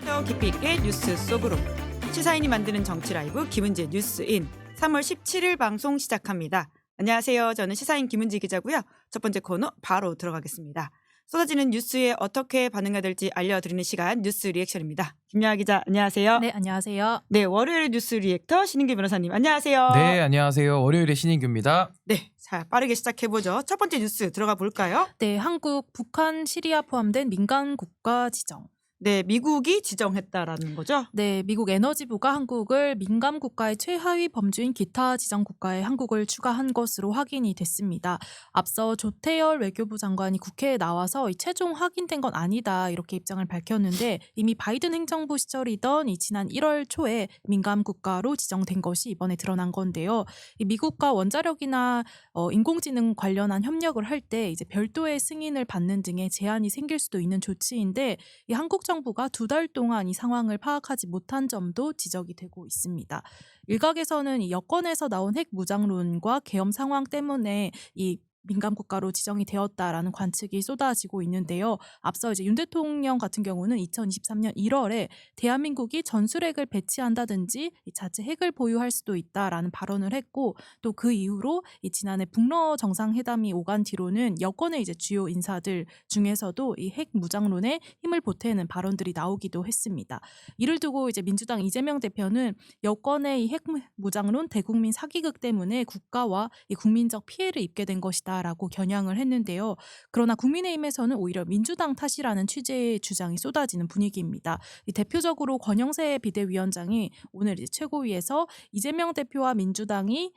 더 깊이 있게 뉴스 속으로 시사인이 만드는 정치 라이브 김은지의 뉴스인 3월 17일 방송 시작합니다. 안녕하세요. 저는 시사인 김은지 기자고요. 첫 번째 코너 바로 들어가겠습니다. 쏟아지는 뉴스에 어떻게 반응해야 될지 알려드리는 시간 뉴스 리액션입니다. 김여하 기자 안녕하세요. 네, 안녕하세요. 네, 월요일의 뉴스 리액터 신인규 변호사님 안녕하세요. 네, 안녕하세요. 월요일의 신인규입니다. 네, 자 빠르게 시작해보죠. 첫 번째 뉴스 들어가 볼까요? 네, 한국, 북한, 시리아 포함된 민간 국가 지정. 네, 미국이 지정했다라는 거죠? 네, 미국 에너지부가 한국을 민간 국가의 최하위 범주인 기타 지정 국가에 한국을 추가한 것으로 확인이 됐습니다. 앞서 조태열 외교부 장관이 국회에 나와서 최종 확인된 건 아니다 이렇게 입장을 밝혔는데 이미 바이든 행정부 시절이던 지난 1월 초에 민간 국가로 지정된 것이 이번에 드러난 건데요. 이 미국과 원자력이나 인공지능 관련한 협력을 할 때 이제 별도의 승인을 받는 등의 제한이 생길 수도 있는 조치인데 이 한국 정부가 2달 동안 이 상황을 파악하지 못한 점도 지적이 되고 있습니다. 일각에서는 이 여권에서 나온 핵 무장론과 계엄 상황 때문에 이 민간 국가로 지정이 되었다라는 관측이 쏟아지고 있는데요. 앞서 이제 윤 대통령 같은 경우는 2023년 1월에 대한민국이 전술핵을 배치한다든지 자체 핵을 보유할 수도 있다라는 발언을 했고 또 그 이후로 지난해 북러 정상회담이 오간 뒤로는 여권의 이제 주요 인사들 중에서도 이 핵 무장론에 힘을 보태는 발언들이 나오기도 했습니다. 이를 두고 이제 민주당 이재명 대표는 여권의 이 핵 무장론 대국민 사기극 때문에 국가와 이 국민적 피해를 입게 된 것이다. 라고 겨냥을 했는데요. 그러나 국민의힘에서는 오히려 민주당 탓이라는 취재의 주장이 쏟아지는 분위기입니다. 대표적으로 권영세 비대위원장이 오늘 이제 최고위에서 이재명 대표와 민주당이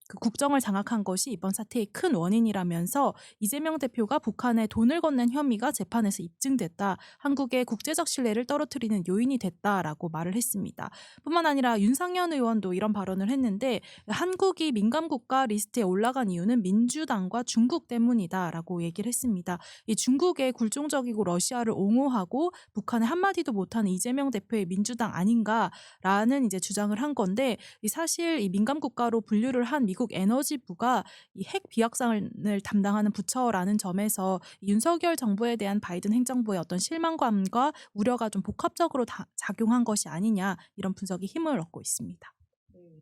그 국정을 장악한 것이 이번 사태의 큰 원인이라면서 이재명 대표가 북한에 돈을 건넨 혐의가 재판에서 입증됐다. 한국의 국제적 신뢰를 떨어뜨리는 요인이 됐다라고 말을 했습니다. 뿐만 아니라 윤상현 의원도 이런 발언을 했는데 한국이 민감국가 리스트에 올라간 이유는 민주당과 중국 때문이다라고 얘기를 했습니다. 이 중국의 굴종적이고 러시아를 옹호하고 북한에 한마디도 못하는 이재명 대표의 민주당 아닌가라는 이제 주장을 한 건데 사실 이 민감국가로 분류를 한 미국 에너지부가 이 핵 비확산을 담당하는 부처라는 점에서 윤석열 정부에 대한 바이든 행정부의 어떤 실망감과 우려가 좀 복합적으로 작용한 것이 아니냐 이런 분석이 힘을 얻고 있습니다.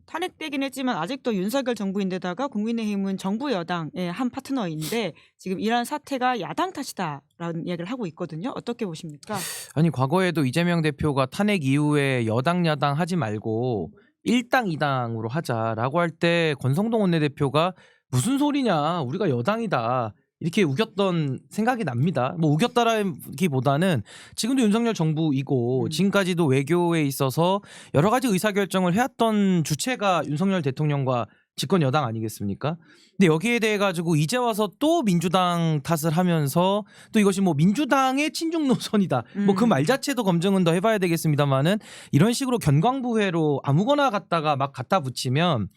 탄핵되긴 했지만 아직도 윤석열 정부인데다가 국민의힘은 정부 여당의 한 파트너인데 지금 이런 사태가 야당 탓이다라는 이야기를 하고 있거든요. 어떻게 보십니까? 아니 과거에도 이재명 대표가 탄핵 이후에 여당 야당 하지 말고 1당 2당으로 하자라고 할 때 권성동 원내대표가 무슨 소리냐 우리가 여당이다 이렇게 우겼던 생각이 납니다. 뭐 우겼다라기보다는 지금도 윤석열 정부이고 지금까지도 외교에 있어서 여러 가지 의사결정을 해왔던 주체가 윤석열 대통령과 집권 여당 아니겠습니까? 근데 여기에 대해 가지고 이제 와서 또 민주당 탓을 하면서 또 이것이 뭐 민주당의 친중 노선이다. 뭐 그 말 자체도 검증은 더 해봐야 되겠습니다만은 이런 식으로 견광부회로 아무거나 갖다가 막 갖다 붙이면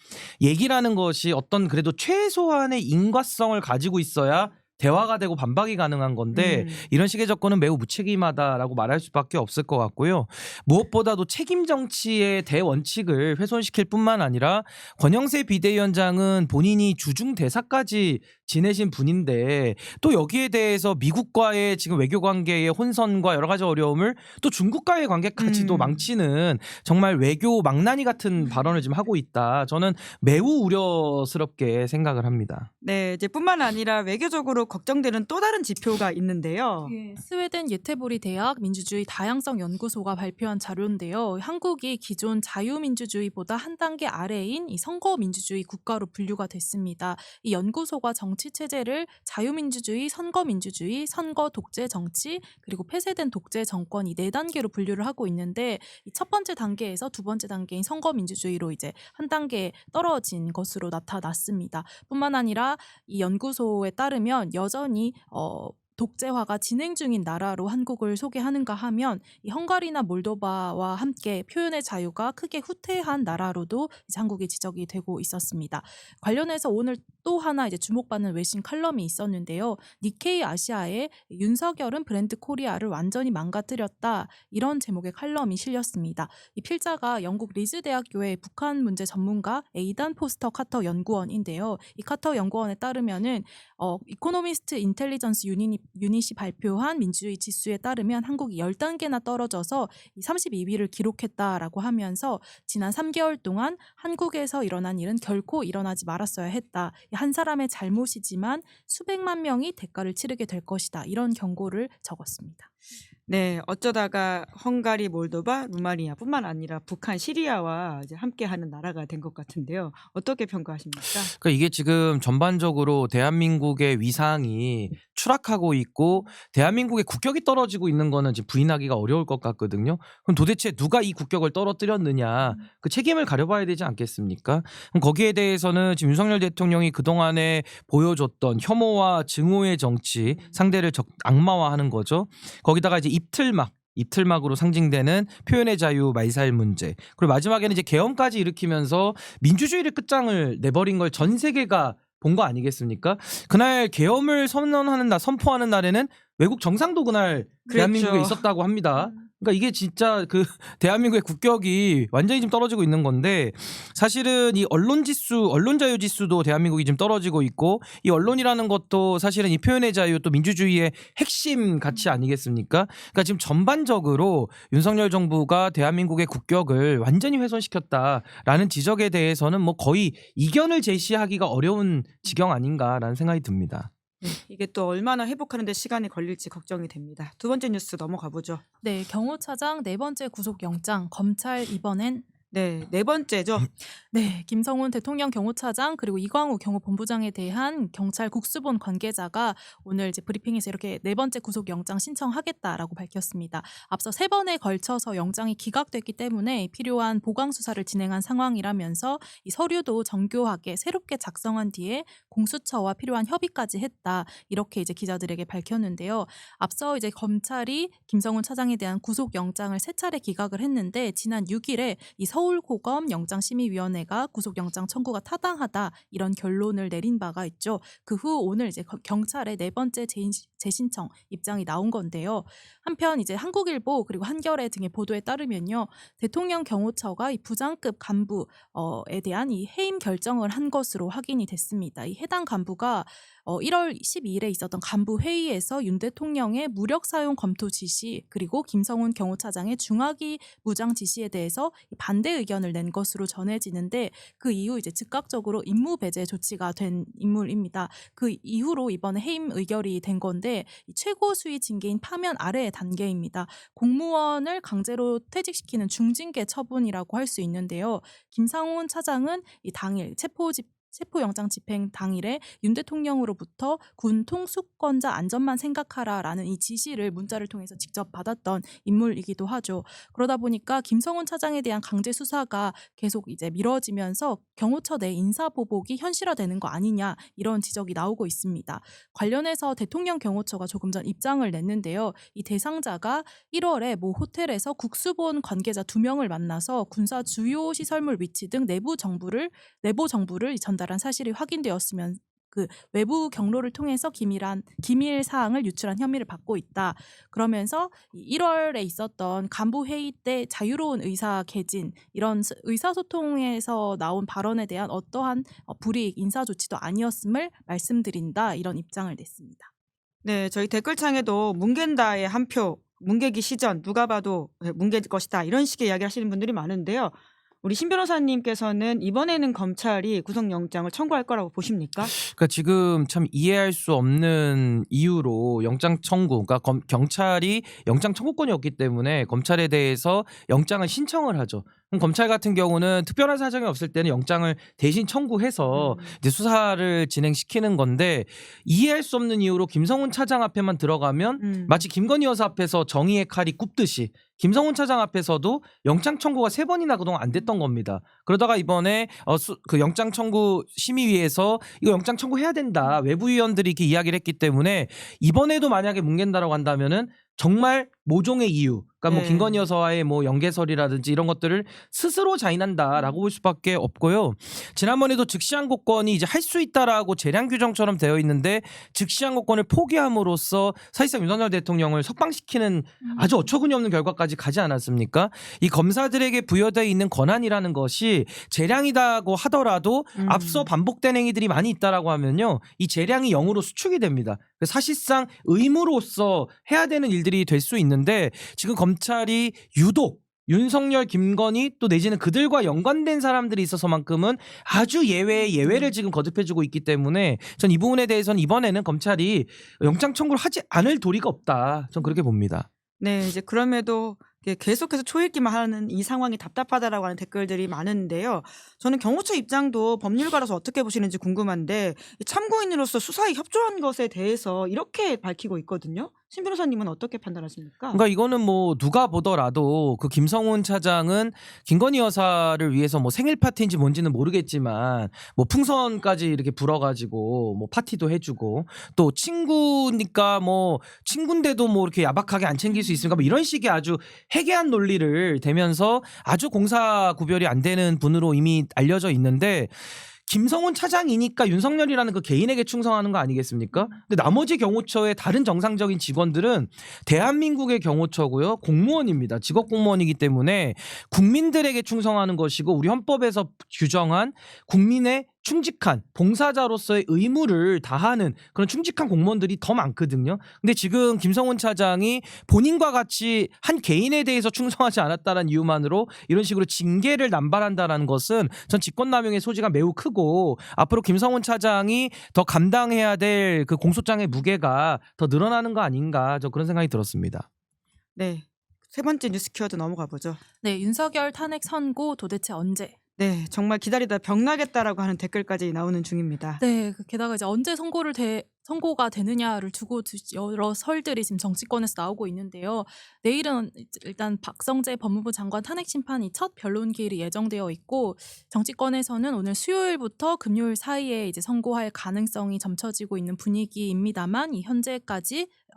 얘기라는 것이 어떤 그래도 최소한의 인과성을 가지고 있어야 대화가 되고 반박이 가능한 건데 이런 식의 접근은 매우 무책임하다라고 말할 수밖에 없을 것 같고요. 무엇보다도 책임 정치의 대원칙을 훼손시킬 뿐만 아니라 권영세 비대위원장은 본인이 주중 대사까지 지내신 분인데 또 여기에 대해서 미국과의 지금 외교 관계의 혼선과 여러 가지 어려움을 또 중국과의 관계까지도 망치는 정말 외교 망나니 같은 발언을 지금 하고 있다. 저는 매우 우려스럽게 생각을 합니다. 네, 이제 뿐만 아니라 외교적으로 걱정되는 또 다른 지표가 있는데요. 스웨덴 예테보리 대학 민주주의 다양성 연구소가 발표한 자료인데요. 한국이 기존 자유민주주의보다 한 단계 아래인 이 선거민주주의 국가로 분류가 됐습니다. 이 연구소가 정치 체제를 자유민주주의, 선거민주주의, 선거 독재 정치 그리고 폐쇄된 독재 정권 이 4단계로 분류를 하고 있는데 이 첫 번째 단계에서 두 번째 단계인 선거민주주의로 이제 한 단계 떨어진 것으로 나타났습니다. 뿐만 아니라 이 연구소에 따르면 여전히 독재화가 진행 중인 나라로 한국을 소개하는가 하면 이 헝가리나 몰도바와 함께 표현의 자유가 크게 후퇴한 나라로도 이제 한국이 지적이 되고 있었습니다. 관련해서 오늘 또 하나 이제 주목받는 외신 칼럼이 있었는데요. 니케이 아시아에 윤석열은 브랜드 코리아를 완전히 망가뜨렸다 이런 제목의 칼럼이 실렸습니다. 이 필자가 영국 리즈 대학교의 북한 문제 전문가 에이단 포스터 카터 연구원인데요. 이 카터 연구원에 따르면은 이코노미스트 인텔리전스 유닛이 유닛이 발표한 민주주의 지수에 따르면 한국이 10단계나 떨어져서 32위를 기록했다라고 하면서 지난 3개월 동안 한국에서 일어난 일은 결코 일어나지 말았어야 했다. 한 사람의 잘못이지만 수백만 명이 대가를 치르게 될 것이다. 이런 경고를 적었습니다. 네, 어쩌다가 헝가리, 몰도바, 루마니아뿐만 아니라 북한, 시리아와 이제 함께하는 나라가 된 것 같은데요. 어떻게 평가하십니까? 그러니까 이게 지금 전반적으로 대한민국의 위상이 추락하고 있고 대한민국의 국격이 떨어지고 있는 거는 지금 부인하기가 어려울 것 같거든요. 그럼 도대체 누가 이 국격을 떨어뜨렸느냐 그 책임을 가려봐야 되지 않겠습니까? 그럼 거기에 대해서는 지금 윤석열 대통령이 그동안에 보여줬던 혐오와 증오의 정치 상대를 악마화하는 거죠. 거기다가 이제 입틀막으로 상징되는 표현의 자유, 말살 문제. 그리고 마지막에는 이제 계엄까지 일으키면서 민주주의를 끝장을 내버린 걸 전 세계가 본 거 아니겠습니까? 그날 계엄을 선포하는 날에는 외국 정상도 그날 대한민국에 그랬죠. 있었다고 합니다. 그러니까 이게 진짜 그 대한민국의 국격이 완전히 지금 떨어지고 있는 건데 사실은 이 언론 자유 지수도 대한민국이 지금 떨어지고 있고 이 언론이라는 것도 사실은 이 표현의 자유 또 민주주의의 핵심 가치 아니겠습니까? 그러니까 지금 전반적으로 윤석열 정부가 대한민국의 국격을 완전히 훼손시켰다라는 지적에 대해서는 뭐 거의 이견을 제시하기가 어려운 지경 아닌가라는 생각이 듭니다. 네, 이게 또 얼마나 회복하는 데 시간이 걸릴지 걱정이 됩니다. 두 번째 뉴스 넘어가 보죠. 네, 경호차장 4번째 구속영장 검찰 이번엔 네, 네 번째죠. 네, 김성훈 대통령 경호차장 그리고 이광우 경호본부장에 대한 경찰 국수본 관계자가 오늘 이제 브리핑에서 이렇게 4번째 구속영장 신청하겠다라고 밝혔습니다. 앞서 3번에 걸쳐서 영장이 기각됐기 때문에 필요한 보강 수사를 진행한 상황이라면서 이 서류도 정교하게 새롭게 작성한 뒤에 공수처와 필요한 협의까지 했다. 이렇게 이제 기자들에게 밝혔는데요. 앞서 이제 검찰이 김성훈 차장에 대한 구속영장을 3차례 기각을 했는데 지난 6일에 이 서울고검 영장심의위원회가 구속영장 청구가 타당하다 이런 결론을 내린 바가 있죠. 그 후 오늘 이제 경찰의 4번째 재신청 입장이 나온 건데요. 한편 이제 한국일보 그리고 한겨레 등의 보도에 따르면요, 대통령 경호처가 이 부장급 간부에 대한 이 해임 결정을 한 것으로 확인이 됐습니다. 이 해당 간부가 1월 12일에 있었던 간부 회의에서 윤 대통령의 무력 사용 검토 지시 그리고 김성훈 경호차장의 중하기 무장 지시에 대해서 반대 의견을 낸 것으로 전해지는데 그 이후 이제 즉각적으로 임무 배제 조치가 된 인물입니다. 그 이후로 이번에 해임 의결이 된 건데 이 최고 수위 징계인 파면 아래의 단계입니다. 공무원을 강제로 퇴직시키는 중징계 처분이라고 할 수 있는데요. 김성훈 차장은 이 당일 체포영장 집행 당일에 윤 대통령으로부터 군 통수권자 안전만 생각하라라는 이 지시를 문자를 통해서 직접 받았던 인물이기도 하죠. 그러다 보니까 김성훈 차장에 대한 강제 수사가 계속 이제 미뤄지면서 경호처 내 인사보복이 현실화되는 거 아니냐 이런 지적이 나오고 있습니다. 관련해서 대통령 경호처가 조금 전 입장을 냈는데요. 이 대상자가 1월에 모 호텔에서 국수본 관계자 2명을 만나서 군사 주요 시설물 위치 등 내부 정보를 전달한 사실이 확인되었으면 그 외부 경로를 통해서 기밀 사항을 유출한 혐의를 받고 있다. 그러면서 1월에 있었던 간부 회의 때 자유로운 의사 개진 이런 의사소통에서 나온 발언에 대한 어떠한 불이익 인사 조치도 아니었음을 말씀드린다. 이런 입장을 냈습니다. 네, 저희 댓글창에도 뭉갠다의 한 표, 뭉개기 시전, 누가 봐도 뭉갤 것이다. 이런 식의 이야기 하시는 분들이 많은데요. 우리 신 변호사님께서는 이번에는 검찰이 구속영장을 청구할 거라고 보십니까? 그러니까 지금 참 이해할 수 없는 이유로 영장 청구, 그러니까 경찰이 영장 청구권이 없기 때문에 검찰에 대해서 영장을 신청을 하죠. 그럼 검찰 같은 경우는 특별한 사정이 없을 때는 영장을 대신 청구해서 이제 수사를 진행시키는 건데 이해할 수 없는 이유로 김성훈 차장 앞에만 들어가면 마치 김건희 여사 앞에서 정의의 칼이 굽듯이 김성훈 차장 앞에서도 영장 청구가 3번이나 그동안 안 됐던 겁니다. 그러다가 이번에 그 영장 청구 심의위에서 이거 영장 청구해야 된다. 외부위원들이 이렇게 이야기를 했기 때문에 이번에도 만약에 뭉갠다라고 한다면은 정말 모종의 이유, 그러니까 뭐 김건희 여사와의 뭐 연계설이라든지 이런 것들을 스스로 자인한다라고 볼 수밖에 없고요. 지난번에도 즉시항고권이 이제 할 수 있다라고 재량 규정처럼 되어 있는데 즉시항고권을 포기함으로써 사실상 윤석열 대통령을 석방시키는 아주 어처구니없는 결과까지 가지 않았습니까? 이 검사들에게 부여되어 있는 권한이라는 것이 재량이다고 하더라도 앞서 반복된 행위들이 많이 있다라고 하면요, 이 재량이 0으로 수축이 됩니다. 사실상 의무로서 해야 되는 일들이 될 수 있는데 지금 검찰이 유독 윤석열, 김건희 또 내지는 그들과 연관된 사람들이 있어서만큼은 아주 예외의 예외를 지금 거듭해주고 있기 때문에 전 이 부분에 대해서는 이번에는 검찰이 영장 청구를 하지 않을 도리가 없다. 전 그렇게 봅니다. 네, 이제 그럼에도 계속해서 초읽기만 하는 이 상황이 답답하다라고 하는 댓글들이 많은데요. 저는 경호처 입장도 법률가로서 어떻게 보시는지 궁금한데 참고인으로서 수사에 협조한 것에 대해서 이렇게 밝히고 있거든요. 신 변호사님은 어떻게 판단하십니까? 그러니까 이거는 뭐 누가 보더라도 그 김성훈 차장은 김건희 여사를 위해서 뭐 생일 파티인지 뭔지는 모르겠지만 뭐 풍선까지 이렇게 불어가지고 뭐 파티도 해주고 또 친구니까 뭐 친구인데도 뭐 이렇게 야박하게 안 챙길 수 있으니까 뭐 이런 식의 아주 해괴한 논리를 대면서 아주 공사 구별이 안 되는 분으로 이미 알려져 있는데 김성훈 차장이니까 윤석열이라는 그 개인에게 충성하는 거 아니겠습니까? 근데 나머지 경호처의 다른 정상적인 직원들은 대한민국의 경호처고요. 공무원입니다. 직업 공무원이기 때문에 국민들에게 충성하는 것이고 우리 헌법에서 규정한 국민의 충직한 봉사자로서의 의무를 다하는 그런 충직한 공무원들이 더 많거든요. 근데 지금 김성훈 차장이 본인과 같이 한 개인에 대해서 충성하지 않았다는 이유만으로 이런 식으로 징계를 남발한다는 것은 전 직권남용의 소지가 매우 크고 앞으로 김성훈 차장이 더 감당해야 될 그 공소장의 무게가 더 늘어나는 거 아닌가 저 그런 생각이 들었습니다. 네, 세 번째 뉴스 키워드 넘어가 보죠. 네, 윤석열 탄핵 선고 도대체 언제? 네, 정말 기다리다 병나겠다라고 하는 댓글까지 나오는 중입니다. 네, 게다가 이제 언제 선고가 되느냐를 두고 여러 설들이 지금 정치권에서 나오고 있는데요. 내일은 일단 박성재 법무부 장관 탄핵 심판이 첫 변론 기일이 예정되어 있고 정치권에서는 오늘 수요일부터 금요일 사이에 이제 선고할 가능성이 점쳐지고 있는 분위기입니다만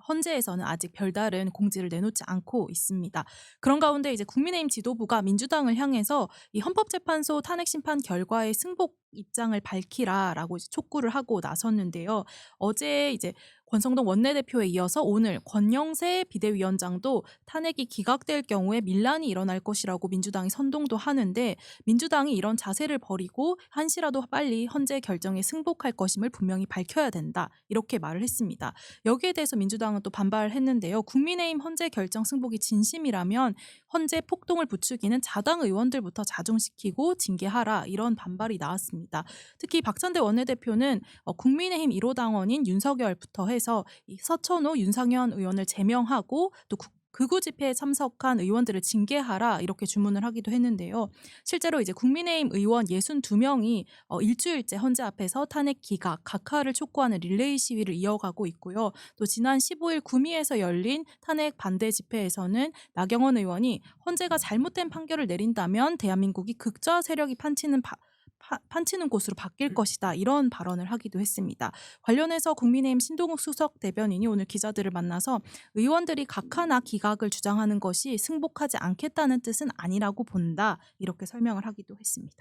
현재에서는 아직 별다른 공지를 내놓지 않고 있습니다. 그런 가운데 이제 국민의힘 지도부가 민주당을 향해서 이 헌법재판소 탄핵 심판 결과의 승복 입장을 밝히라라고 이제 촉구를 하고 나섰는데요. 어제 이제 권성동 원내대표에 이어서 오늘 권영세 비대위원장도 탄핵이 기각될 경우에 밀란이 일어날 것이라고 민주당이 선동도 하는데 민주당이 이런 자세를 버리고 한시라도 빨리 헌재 결정에 승복할 것임을 분명히 밝혀야 된다. 이렇게 말을 했습니다. 여기에 대해서 민주당은 또 반발했는데요. 국민의힘 헌재 결정 승복이 진심이라면 헌재 폭동을 부추기는 자당 의원들부터 자중시키고 징계하라 이런 반발이 나왔습니다. 특히 박찬대 원내대표는 국민의힘 1호 당원인 윤석열부터 해서 이 서천호, 윤상현 의원을 제명하고 또 극우 집회에 참석한 의원들을 징계하라 이렇게 주문을 하기도 했는데요. 실제로 이제 국민의힘 의원 62명이 일주일째 헌재 앞에서 탄핵 기각, 각하를 촉구하는 릴레이 시위를 이어가고 있고요. 또 지난 15일 구미에서 열린 탄핵 반대 집회에서는 나경원 의원이 헌재가 잘못된 판결을 내린다면 대한민국이 극좌 세력이 판치는 곳으로 바뀔 것이다 이런 발언을 하기도 했습니다. 관련해서 국민의힘 신동욱 수석 대변인이 오늘 기자들을 만나서 의원들이 각하나 기각을 주장하는 것이 승복하지 않겠다는 뜻은 아니라고 본다 이렇게 설명을 하기도 했습니다.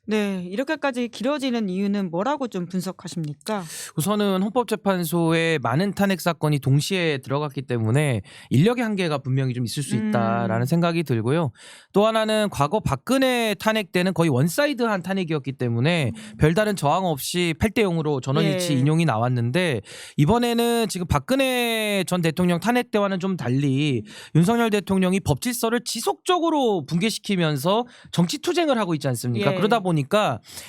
네, 이렇게까지 길어지는 이유는 뭐라고 좀 분석하십니까? 우선은 헌법재판소에 많은 탄핵 사건이 동시에 들어갔기 때문에 인력의 한계가 분명히 좀 있을 수 있다라는 생각이 들고요. 또 하나는 과거 박근혜 탄핵 때는 거의 원사이드한 탄핵이었기 때문에 별다른 저항 없이 8대 0으로 전원일치 예. 인용이 나왔는데 이번에는 지금 박근혜 전 대통령 탄핵 때와는 좀 달리 윤석열 대통령이 법질서를 지속적으로 붕괴시키면서 정치 투쟁을 하고 있지 않습니까? 예. 그러다 보니까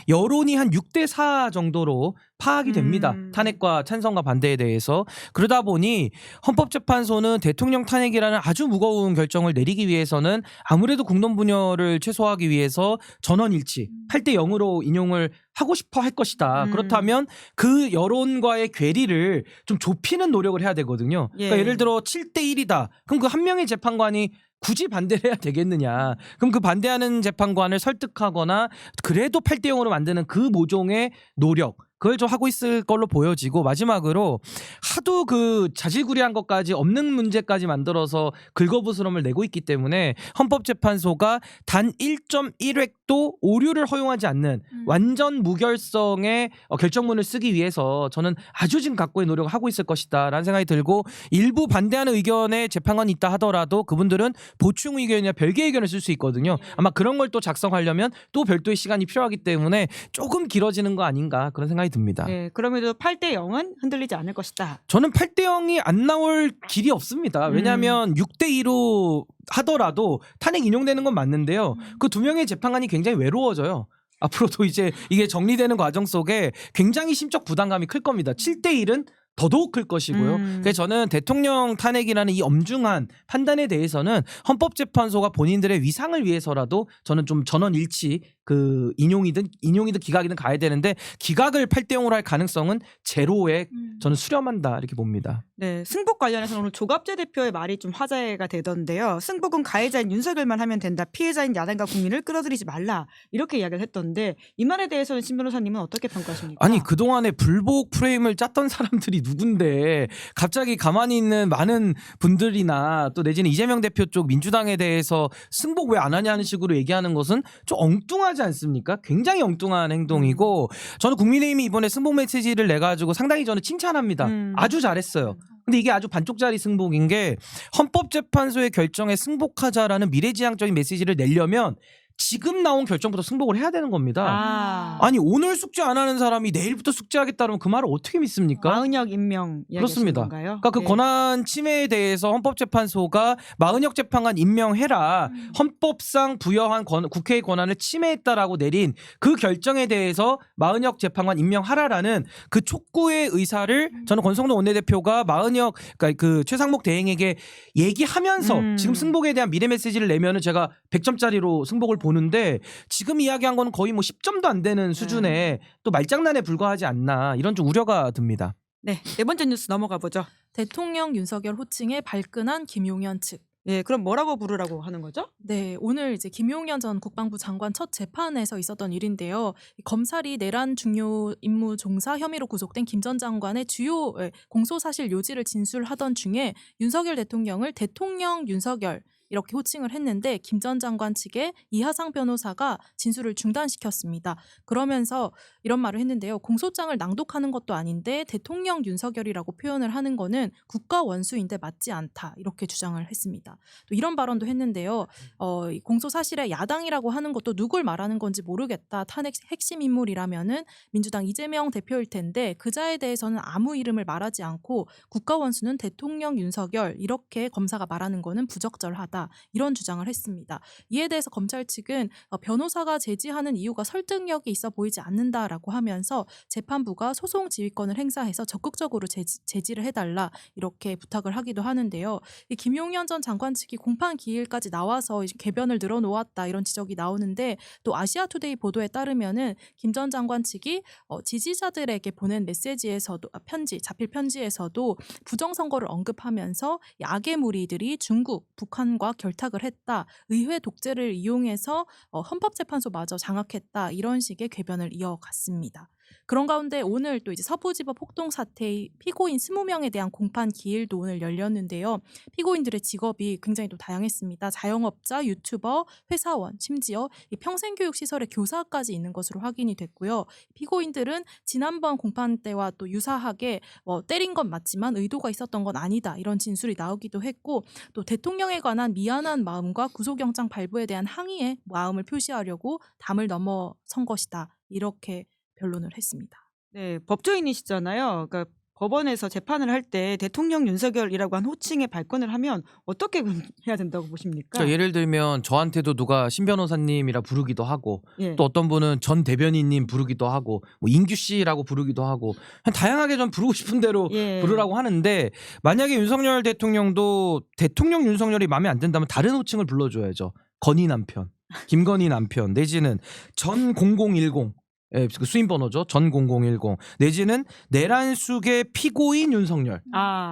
여론이 한 6대 4 정도로 파악이 됩니다. 탄핵과 찬성과 반대에 대해서. 그러다 보니 헌법재판소는 대통령 탄핵이라는 아주 무거운 결정을 내리기 위해서는 아무래도 국론 분열을 최소화하기 위해서 전원일치 8대 0으로 인용을 하고 싶어 할 것이다. 그렇다면 그 여론과의 괴리를 좀 좁히는 노력을 해야 되거든요. 그러니까 예. 예를 들어 7대 1이다. 그럼 그 한 명의 재판관이 굳이 반대를 해야 되겠느냐. 그럼 그 반대하는 재판관을 설득하거나 그래도 8대 0으로 만드는 그 모종의 노력 그걸 좀 하고 있을 걸로 보여지고 마지막으로 하도 그 자질구레한 것까지 없는 문제까지 만들어서 긁어부스럼을 내고 있기 때문에 헌법재판소가 단 1.1획도 오류를 허용하지 않는 완전 무결성의 결정문을 쓰기 위해서 저는 아주 지금 각고의 노력을 하고 있을 것이다 라는 생각이 들고 일부 반대하는 의견에 재판관이 있다 하더라도 그분들은 보충 의견이나 별개 의견을 쓸 수 있거든요. 아마 그런 걸 또 작성하려면 또 별도의 시간이 필요하기 때문에 조금 길어지는 거 아닌가 그런 생각이 생각이 듭니다. 네, 그럼에도 8대 0은 흔들리지 않을 것이다. 저는 8대 0이 안 나올 길이 없습니다. 왜냐하면 6대 2로 하더라도 탄핵 인용되는 건 맞는데요. 그 두 명의 재판관이 굉장히 외로워져요. 앞으로도 이제 이게 정리되는 과정 속에 굉장히 심적 부담감이 클 겁니다. 7대 1은 더더욱 클 것이고요. 그래서 저는 대통령 탄핵이라는 이 엄중한 판단에 대해서는 헌법재판소가 본인들의 위상을 위해서라도 저는 좀 전원일치 그 인용이든 기각이든 가야 되는데 기각을 8대 0으로 할 가능성은 제로에 저는 수렴한다 이렇게 봅니다. 네, 승복 관련해서는 오늘 조갑재 대표의 말이 좀 화제가 되던데요. 승복은 가해자인 윤석열만 하면 된다. 피해자인 야당과 국민을 끌어들이지 말라. 이렇게 이야기를 했던데 이 말에 대해서는 신 변호사님은 어떻게 평가하십니까? 아니 그동안에 불복 프레임을 짰던 사람들이 누군데 갑자기 가만히 있는 많은 분들이나 또 내지는 이재명 대표 쪽 민주당에 대해서 승복 왜 안 하냐는 식으로 얘기하는 것은 좀 엉뚱하지 않습니까? 굉장히 엉뚱한 행동이고 저는 국민의힘이 이번에 승복 메시지를 내가지고 상당히 저는 칭찬합니다. 아주 잘했어요. 근데 이게 아주 반쪽짜리 승복인 게 헌법재판소의 결정에 승복하자라는 미래지향적인 메시지를 내려면 지금 나온 결정부터 승복을 해야 되는 겁니다. 아니 오늘 숙제 안 하는 사람이 내일부터 숙제하겠다면 그 말을 어떻게 믿습니까? 마은혁 임명 그렇습니다. 건가요? 그러니까 그 권한 침해에 대해서 헌법재판소가 마은혁 재판관 임명해라. 헌법상 부여한 국회의 권한을 침해했다라고 내린 그 결정에 대해서 마은혁 재판관 임명하라라는 그 촉구의 의사를 저는 권성동 원내대표가 마은혁 그러니까 그 최상목 대행에게 얘기하면서 지금 승복에 대한 미래 메시지를 내면은 제가 100점짜리로 승복을 보는데 지금 이야기한 건 거의 뭐 10점도 안 되는 수준의 또 말장난에 불과하지 않나 이런 좀 우려가 듭니다. 네, 네 번째 뉴스 넘어가 보죠. 대통령 윤석열 호칭에 발끈한 김용현 측. 네, 그럼 뭐라고 부르라고 하는 거죠? 네, 오늘 이제 김용현 전 국방부 장관 첫 재판에서 있었던 일인데요. 검찰이 내란 중요 임무 종사 혐의로 구속된 김 전 장관의 주요 공소 사실 요지를 진술하던 중에 윤석열 대통령을 대통령 윤석열 이렇게 호칭을 했는데 김 전 장관 측의 이하상 변호사가 진술을 중단시켰습니다. 그러면서 이런 말을 했는데요. 공소장을 낭독하는 것도 아닌데 대통령 윤석열이라고 표현을 하는 거는 국가 원수인데 맞지 않다. 이렇게 주장을 했습니다. 또 이런 발언도 했는데요. 이 공소 사실에 야당이라고 하는 것도 누굴 말하는 건지 모르겠다. 탄핵 핵심 인물이라면은 민주당 이재명 대표일 텐데 그자에 대해서는 아무 이름을 말하지 않고 국가 원수는 대통령 윤석열 이렇게 검사가 말하는 거는 부적절하다. 이런 주장을 했습니다. 이에 대해서 검찰 측은 변호사가 제지하는 이유가 설득력이 있어 보이지 않는다라고 하면서 재판부가 소송 지휘권을 행사해서 적극적으로 제지를 해달라 이렇게 부탁을 하기도 하는데요. 이 김용현 전 장관 측이 공판 기일까지 나와서 궤변을 늘어놓았다 이런 지적이 나오는데 또 아시아투데이 보도에 따르면은 김 전 장관 측이 지지자들에게 보낸 메시지에서도 자필 편지에서도 부정선거를 언급하면서 악의 무리들이 중국, 북한과 결탁을 했다. 의회 독재를 이용해서 헌법재판소마저 장악했다. 이런 식의 궤변을 이어갔습니다. 그런 가운데 오늘 또 이제 서부지법 폭동 사태의 피고인 20명에 대한 공판 기일도 오늘 열렸는데요. 피고인들의 직업이 굉장히 또 다양했습니다. 자영업자, 유튜버, 회사원, 심지어 이 평생교육시설의 교사까지 있는 것으로 확인이 됐고요. 피고인들은 지난번 공판 때와 또 유사하게 때린 건 맞지만 의도가 있었던 건 아니다. 이런 진술이 나오기도 했고 또 대통령에 관한 미안한 마음과 구속영장 발부에 대한 항의의 마음을 표시하려고 담을 넘어선 것이다. 이렇게 변론을 했습니다. 네, 법조인이시잖아요. 그러니까 법원에서 재판을 할 때 대통령 윤석열이라고 한 호칭에 발권을 하면 어떻게 해야 된다고 보십니까? 그러니까 예를 들면 저한테도 누가 신 변호사님이라 부르기도 하고 예. 또 어떤 분은 전 대변인님 부르기도 하고 뭐 인규 씨라고 부르기도 하고 다양하게 좀 부르고 싶은 대로 예. 부르라고 하는데 만약에 윤석열 대통령도 대통령 윤석열이 마음에 안 든다면 다른 호칭을 불러줘야죠. 건희 남편, 김건희 남편 내지는 전 0010 그 수임 번호죠. 전 0010 내지는 내란 수계 피고인 윤석열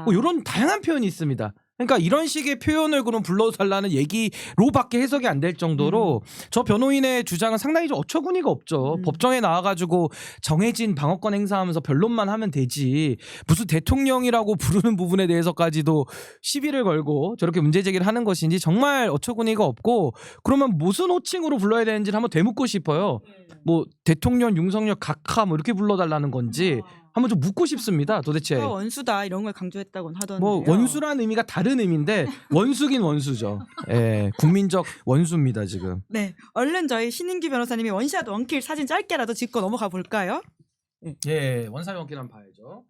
뭐 이런 다양한 표현이 있습니다. 그러니까 이런 식의 표현을 그럼 불러달라는 얘기로밖에 해석이 안 될 정도로 저 변호인의 주장은 상당히 좀 어처구니가 없죠. 법정에 나와가지고 정해진 방어권 행사하면서 변론만 하면 되지 무슨 대통령이라고 부르는 부분에 대해서까지도 시비를 걸고 저렇게 문제제기를 하는 것인지 정말 어처구니가 없고 그러면 무슨 호칭으로 불러야 되는지를 한번 되묻고 싶어요. 뭐 대통령 윤석열 각하 뭐 이렇게 불러달라는 건지 한번 좀 묻고 싶습니다. 도대체 원수다 이런 걸 강조했다고 하던데요. 뭐 원수라는 의미가 다른 의미인데 원수긴 원수죠. 예, 국민적 원수입니다 지금. 네, 얼른 저희 신인규 변호사님이 원샷 원킬 사진 짧게라도 짚고 넘어가 볼까요? 예, 원사용기를 한번 봐야죠.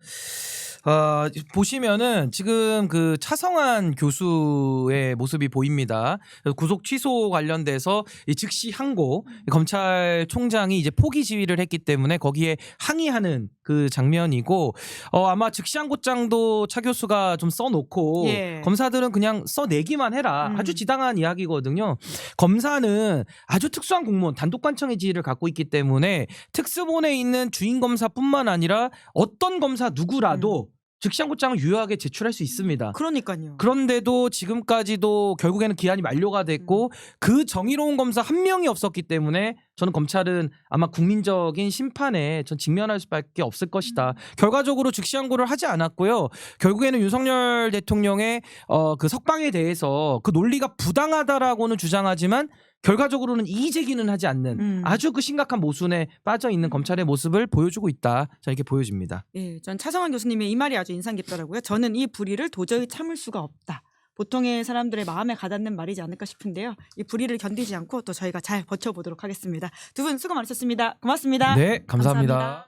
보시면은 지금 그 차성한 교수의 모습이 보입니다. 구속 취소 관련돼서 이 즉시 항고, 검찰총장이 이제 포기 지휘를 했기 때문에 거기에 항의하는 그 장면이고, 아마 즉시 항고장도 차 교수가 좀 써놓고 예. 검사들은 그냥 써내기만 해라. 아주 지당한 이야기거든요. 검사는 아주 특수한 공무원, 단독관청의 지위를 갖고 있기 때문에 특수본에 있는 주인 검사뿐만 아니라 어떤 검사 누구라도 즉시 항고장을 유효하게 제출할 수 있습니다. 그러니까요. 그런데도 지금까지도 결국에는 기한이 만료가 됐고 그 정의로운 검사 한 명이 없었기 때문에 저는 검찰은 아마 국민적인 심판에 전 직면할 수밖에 없을 것이다. 결과적으로 즉시 항고를 하지 않았고요. 결국에는 윤석열 대통령의 그 석방에 대해서 그 논리가 부당하다라고는 주장하지만 결과적으로는 이의 제기는 하지 않는 아주 그 심각한 모순에 빠져 있는 검찰의 모습을 보여주고 있다. 저는 이렇게 보여집니다. 예, 전 차성환 교수님의 이 말이 아주 인상 깊더라고요. 저는 이 불의를 도저히 참을 수가 없다. 보통의 사람들의 마음에 가닿는 말이지 않을까 싶은데요. 이 불의를 견디지 않고 또 저희가 잘 버텨보도록 하겠습니다. 두 분 수고 많으셨습니다. 고맙습니다. 네, 감사합니다. 감사합니다.